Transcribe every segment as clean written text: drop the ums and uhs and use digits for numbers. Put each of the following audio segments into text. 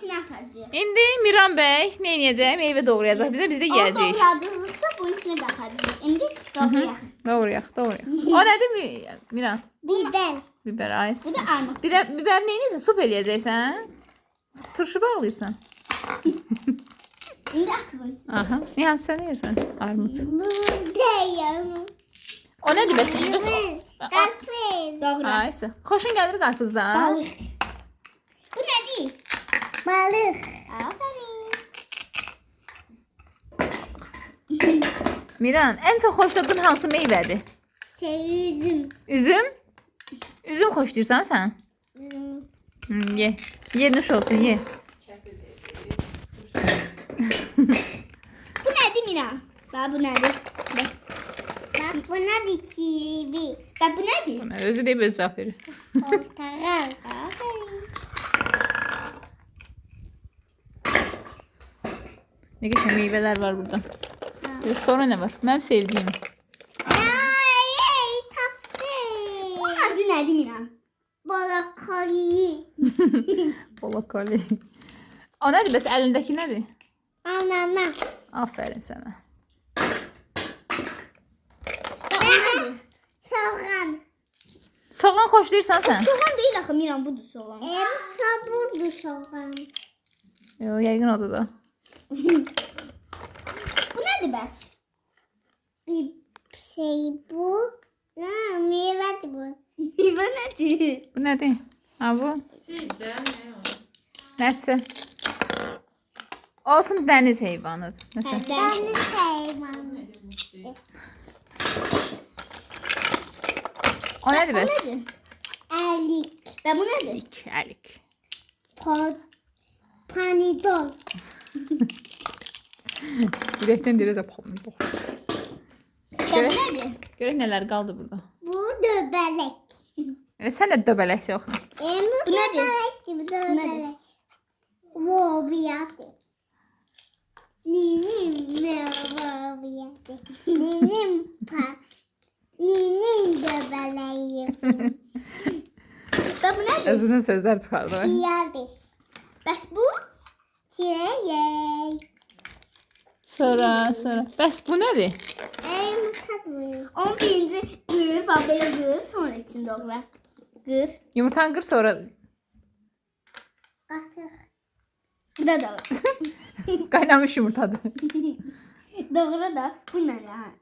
Atacağım. İndi Miran Bey ne edəcək? Meyvə doğrayacaq bizə, biz də yeyəcəyik. Doğradığımızda bunun içine katacağız. Şimdi doğrayaq. Doğrayaq. O nədir Miran? Biber. Biber Bu ayısı. da armut. Biber neyinizə? Sup eləyəcəksən? Turşu bağlayırsan. Şimdi at bunun içine. Aha. Nihan sən yeyirsən? Armut. Buradayım. O nədir bəs? Yeyirsən? Karpuz. Doğra. Ayısı. Xoşun gəlir qarpızdan? Balık. Bu ne değil? Balık. Aferin. Miran, ən çox xoşladığın hansı meyvədir? Sevdim. Üzüm? Üzüm xoşlayırsan sən? Ye. Ye, nuş olsun, ye. Bu nedir Miran? Bak bu nedir? Bak bu nedir kivi? Bak bu nedir? Özü deyib öz cavab verir. Portakal. Aferin. Ne geçen meyveler var burada. Sonra ne var? Mənim sevdiyim. Ay, tapdı. Bunun adı nedir Miran? Balakali. Bolakoli. O nədir bəs əlindəki nədir? Ananas. Aferin sənə. Bu nedir? Soğan. Soğan xoşlayırsan sən? Soğan değil axı Miran, budur soğan. Saburdu soğan. Yo, yəqin odur da. Bu nedir bəs? Bir şey bu. Ne, meyvedir bu. Meyve nedir? Bu nədir? Ha bu? Nədirsə? Olsun dəniz heyvanıdır. Məsələn. Deniz hayvanı. O nədir bəs? Elik. Ve bu nedir? Əlik. Panidol. Ürəkdən deyirəsə pomidor. Ve bu nedir? Görək nələr qaldı burada. Bu döbelek. Sən də döbələksə yoxdur. Bu nedir? Bu döbelek. Vobiyatı. Ninim vobiyatı. Ninim döbeleği. Ve bu nedir? Özündən sözlər çıxardı. Piyade. Bəs bu? Çilek. Sonra. Bəs bu nədir? Tadı. 11. Qır, bax belə qır, sonra içində doğra. Qır. Yumurtanı qır sonra. Qaşıq. Burada da var. Qaynamış yumurtadır. Doğra da. Bu nə?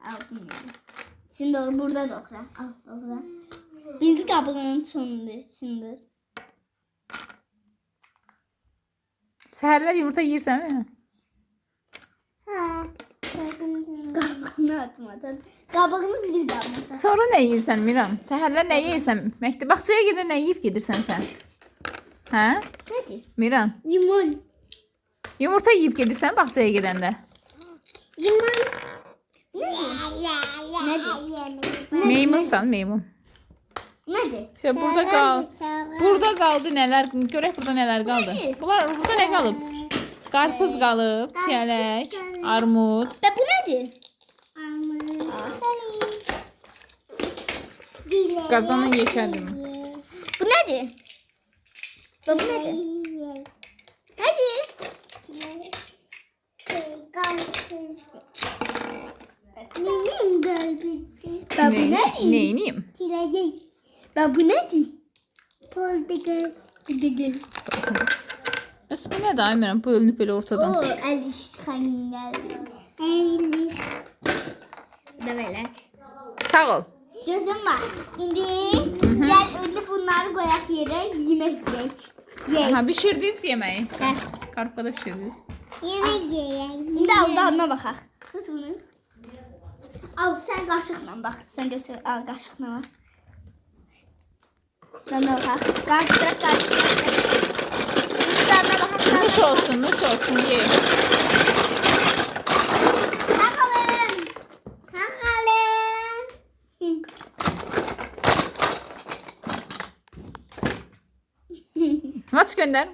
Al bunu. İçini doğra, burada doğra. Al doğra. Birinci qabığının sonunda sindir. Səhərlər yumurta yeyirsən? Ha. Qabığını atmadan. Qabığını zil qabına. Sonra nə yeyirsən Miran? Səhərlər nə yeyirsən? Bağçaya gedən nə yeyib gedirsən sən? Hə? Nədir? Miran, Limon. yumurta yeyib gedirsən bağçaya gedəndə? Limon. Nədir? Meymunsan, meymun. Nədir? İşte burada qaldı nələr? Görək burada nələr qaldı. Burada nə qalıb? Qarpız qalıb, çiyələk, armud. Və bu nədir? Armud. Qazanın yekədir mi? Bu nədir? Və bu nədir? Nədir? Ninin qarpızı. Və bu nədir? Neyniyim? Çilək. Və bu nədir? Portakal. Portakal. Bəs bu nədir ay Miran? Bölünüb belə ortadan. O, əliş xəngəl. Əliş. Da belə. Sağ ol. Gözüm var. İndi gel indi bunları koyak yere yemek yiyek. Ha, bişirdiniz yeməyi. Hə. Qarpqada bişirdiniz. Yemek yiyek. İndi al dadına baxaq. Tut bunu. Al sen qaşıqla bax. Sen götür al qaşıqla bax. Dadına baxaq. Qarışdıraq. Dadına baxaq. Nuş olsun, ye. Takalım. Takalım. Aç gönder.